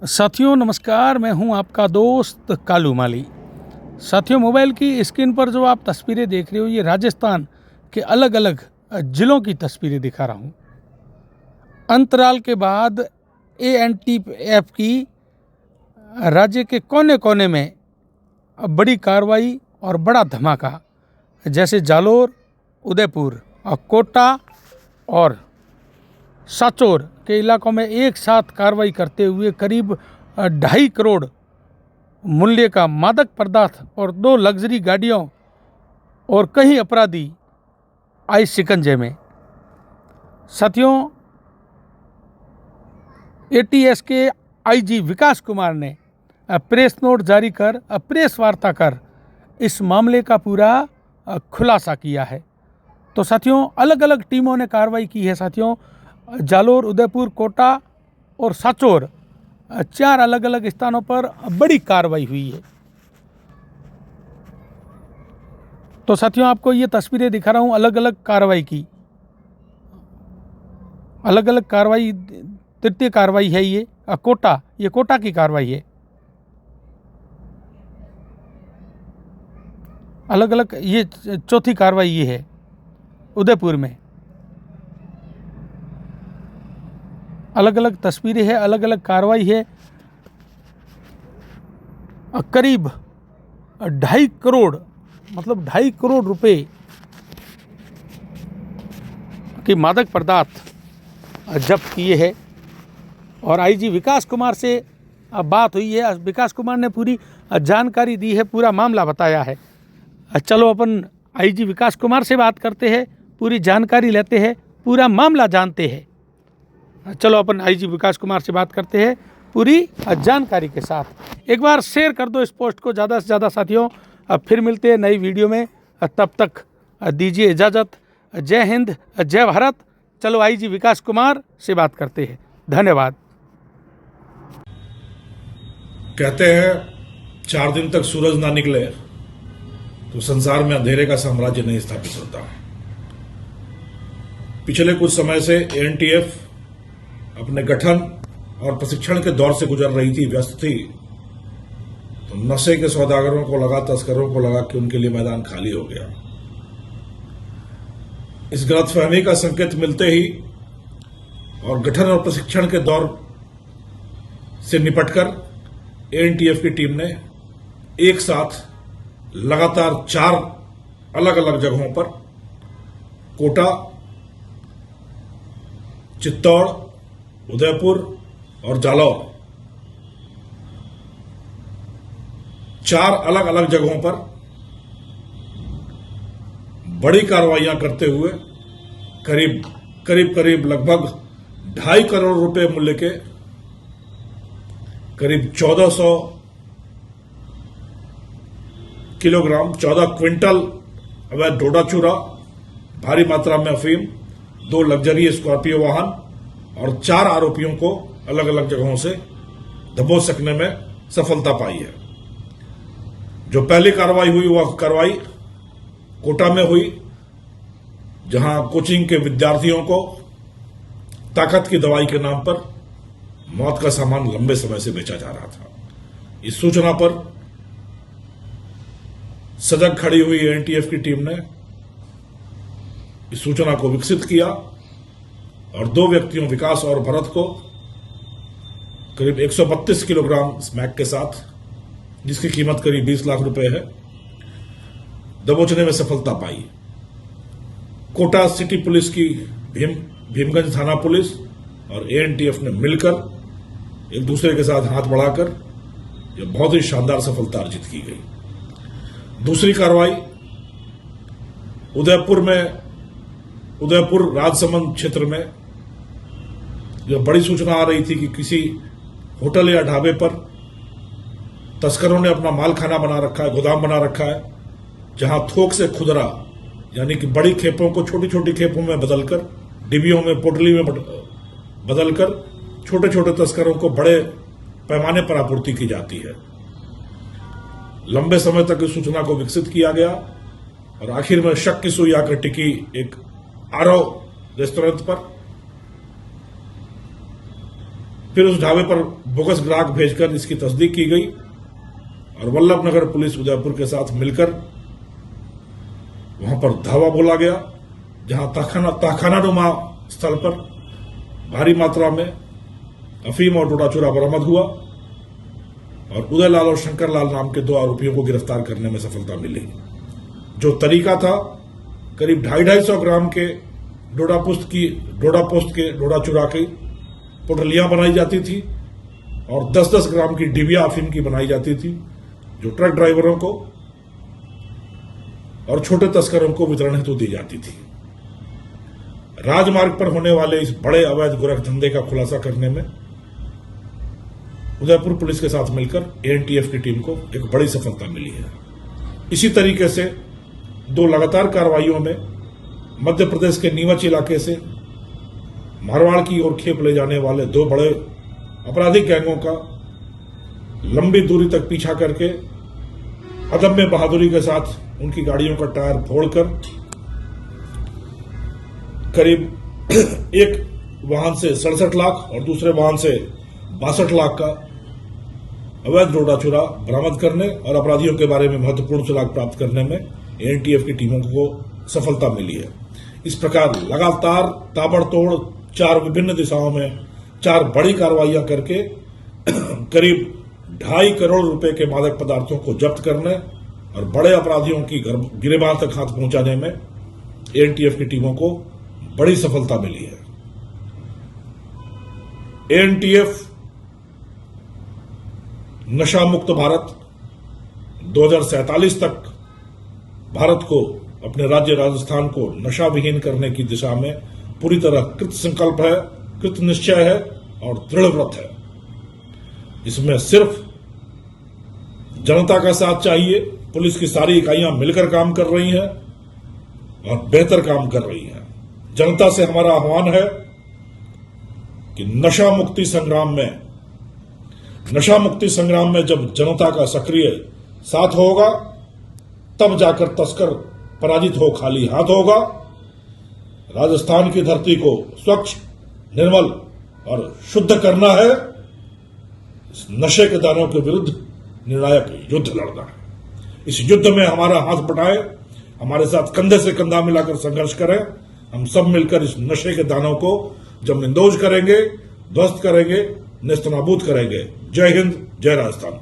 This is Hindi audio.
साथियों नमस्कार, मैं हूं आपका दोस्त कालू माली। साथियों, मोबाइल की स्क्रीन पर जो आप तस्वीरें देख रहे हो, ये राजस्थान के अलग अलग ज़िलों की तस्वीरें दिखा रहा हूं। अंतराल के बाद एएनटीएफ की राज्य के कोने कोने में बड़ी कार्रवाई और बड़ा धमाका, जैसे जालोर, उदयपुर और कोटा और सांचौर के इलाकों में एक साथ कार्रवाई करते हुए करीब 2.5 करोड़ मूल्य का मादक पदार्थ और 2 लग्जरी गाड़ियों और कई अपराधी आए शिकंजे में। साथियों, एटीएस के आईजी विकास कुमार ने प्रेस नोट जारी कर प्रेस वार्ता कर इस मामले का पूरा खुलासा किया है। तो साथियों, अलग अलग टीमों ने कार्रवाई की है। साथियों, जालोर, उदयपुर, कोटा और सांचौर 4 अलग अलग स्थानों पर बड़ी कार्रवाई हुई है। तो साथियों, आपको ये तस्वीरें दिखा रहा हूँ अलग अलग कार्रवाई की। अलग अलग कार्रवाई, तृतीय कार्रवाई है ये कोटा की कार्रवाई है। अलग अलग ये चौथी कार्रवाई ये है उदयपुर में। अलग अलग तस्वीरें हैं, अलग अलग कार्रवाई है। करीब 2.5 करोड़ मतलब 2.5 करोड़ रुपए के मादक पदार्थ जब्त किए हैं। और आईजी विकास कुमार से बात हुई है। विकास कुमार ने पूरी जानकारी दी है, पूरा मामला बताया है। चलो अपन आईजी विकास कुमार से बात करते हैं, पूरी जानकारी लेते हैं, पूरा मामला जानते हैं। चलो अपन आईजी विकास कुमार से बात करते हैं पूरी जानकारी के साथ। एक बार शेयर कर दो इस पोस्ट को ज़्यादा से ज़्यादा साथियों। फिर मिलते हैं नई वीडियो में, तब तक दीजिए इजाज़त। जय हिंद, जय भारत। चलो आईजी विकास कुमार से बात करते हैं। धन्यवाद। कहते हैं 4 दिन तक सूरज ना निकले तो संसार में अंधेरे का साम्राज्य नहीं स्थापित होता। पिछले कुछ समय से एएनटीएफ अपने गठन और प्रशिक्षण के दौर से गुजर रही थी, व्यस्त थी। तो नशे के सौदागरों को लगा, तस्करों को लगा कि उनके लिए मैदान खाली हो गया। इस गलतफहमी का संकेत मिलते ही और गठन और प्रशिक्षण के दौर से निपटकर एएनटीएफ की टीम ने एक साथ लगातार 4 अलग अलग जगहों पर कोटा, चित्तौड़, उदयपुर और जालौर 4 अलग अलग जगहों पर बड़ी कार्रवाइयां करते हुए करीब लगभग 2.5 करोड़ रुपए मूल्य के करीब 1400 किलोग्राम 14 क्विंटल अवैध डोडा चूरा, भारी मात्रा में अफीम, 2 लग्जरी स्कॉर्पियो वाहन और 4 आरोपियों को अलग अलग जगहों से दबोच सकने में सफलता पाई है। जो पहली कार्रवाई हुई वह कार्रवाई कोटा में हुई, जहां कोचिंग के विद्यार्थियों को ताकत की दवाई के नाम पर मौत का सामान लंबे समय से बेचा जा रहा था। इस सूचना पर सजग खड़ी हुई एएनटीएफ की टीम ने इस सूचना को विकसित किया और 2 व्यक्तियों, विकास और भरत को करीब 132 किलोग्राम स्मैक के साथ, जिसकी कीमत करीब 20 लाख रुपए है, दबोचने में सफलता पाई। कोटा सिटी पुलिस की भीमगंज थाना पुलिस और एएनटीएफ ने मिलकर एक दूसरे के साथ हाथ बढ़ाकर यह बहुत ही शानदार सफलता अर्जित की गई। दूसरी कार्रवाई उदयपुर राजसमंद क्षेत्र में यह बड़ी सूचना आ रही थी कि किसी होटल या ढाबे पर तस्करों ने अपना मालखाना बना रखा है, गोदाम बना रखा है, जहां थोक से खुदरा यानी कि बड़ी खेपों को छोटी छोटी खेपों में बदलकर, डिबियों में, पोटली में बदलकर छोटे छोटे तस्करों को बड़े पैमाने पर आपूर्ति की जाती है। लंबे समय तक इस सूचना को विकसित किया गया और आखिर में शक की सुई आकर टिकी एक आरव रेस्टोरेंट पर, फिर उस ढाबे पर बोगस ग्राहक भेजकर इसकी तस्दीक की गई और वल्लभ नगर पुलिस उदयपुर के साथ मिलकर वहां पर धावा बोला गया, जहां तहखानानुमा स्थल पर भारी मात्रा में अफीम और डोडा चूरा बरामद हुआ और उदयलाल और शंकरलाल नाम के 2 आरोपियों को गिरफ्तार करने में सफलता मिली। जो तरीका था, करीब 250 ग्राम के डोडा पोस्ट के डोडा चूरा की पोटलियां बनाई जाती थी और 10-10 ग्राम की डिबिया अफीम की बनाई जाती थी, जो ट्रक ड्राइवरों को और छोटे तस्करों को वितरण हेतु दी जाती थी। राजमार्ग पर होने वाले इस बड़े अवैध गोरख धंधे का खुलासा करने में उदयपुर पुलिस के साथ मिलकर एएनटीएफ की टीम को एक बड़ी सफलता मिली है। इसी तरीके से 2 लगातार कार्रवाइयों में मध्य प्रदेश के नीमच इलाके से मारवाड़ की ओर खेप ले जाने वाले 2 बड़े आपराधिक गैंगों का लंबी दूरी तक पीछा करके अदम्य बहादुरी के साथ उनकी गाड़ियों का टायर फोड़कर करीब एक वाहन से 67 लाख और दूसरे वाहन से 62 लाख का अवैध डोडा चूरा बरामद करने और अपराधियों के बारे में महत्वपूर्ण सुराग प्राप्त करने में एएनटीएफ की टीमों को सफलता मिली है। इस प्रकार लगातार ताबड़तोड़ 4 विभिन्न दिशाओं में 4 बड़ी कार्रवाइयां करके करीब 2.5 करोड़ रुपए के मादक पदार्थों को जब्त करने और बड़े अपराधियों की गिरबान तक हाथ पहुंचाने में एएनटीएफ की टीमों को बड़ी सफलता मिली है। एएनटीएफ नशा मुक्त भारत 2047 तक भारत को, अपने राज्य राजस्थान को नशा विहीन करने की दिशा में पूरी तरह कृत संकल्प है, कृत निश्चय है और दृढ़ व्रत है। इसमें सिर्फ जनता का साथ चाहिए। पुलिस की सारी इकाइयां मिलकर काम कर रही हैं और बेहतर काम कर रही हैं। जनता से हमारा आह्वान है कि नशा मुक्ति संग्राम में जब जनता का सक्रिय साथ होगा, तब जाकर तस्कर पराजित हो खाली हाथ होगा। राजस्थान की धरती को स्वच्छ, निर्मल और शुद्ध करना है। इस नशे के दानों के विरुद्ध निर्णायक युद्ध लड़ना है। इस युद्ध में हमारा हाथ बटाएं, हमारे साथ कंधे से कंधा मिलाकर संघर्ष करें। हम सब मिलकर इस नशे के दानों को जमींदोज करेंगे, ध्वस्त करेंगे, नेस्तनाबूद करेंगे। जय हिंद, जय राजस्थान।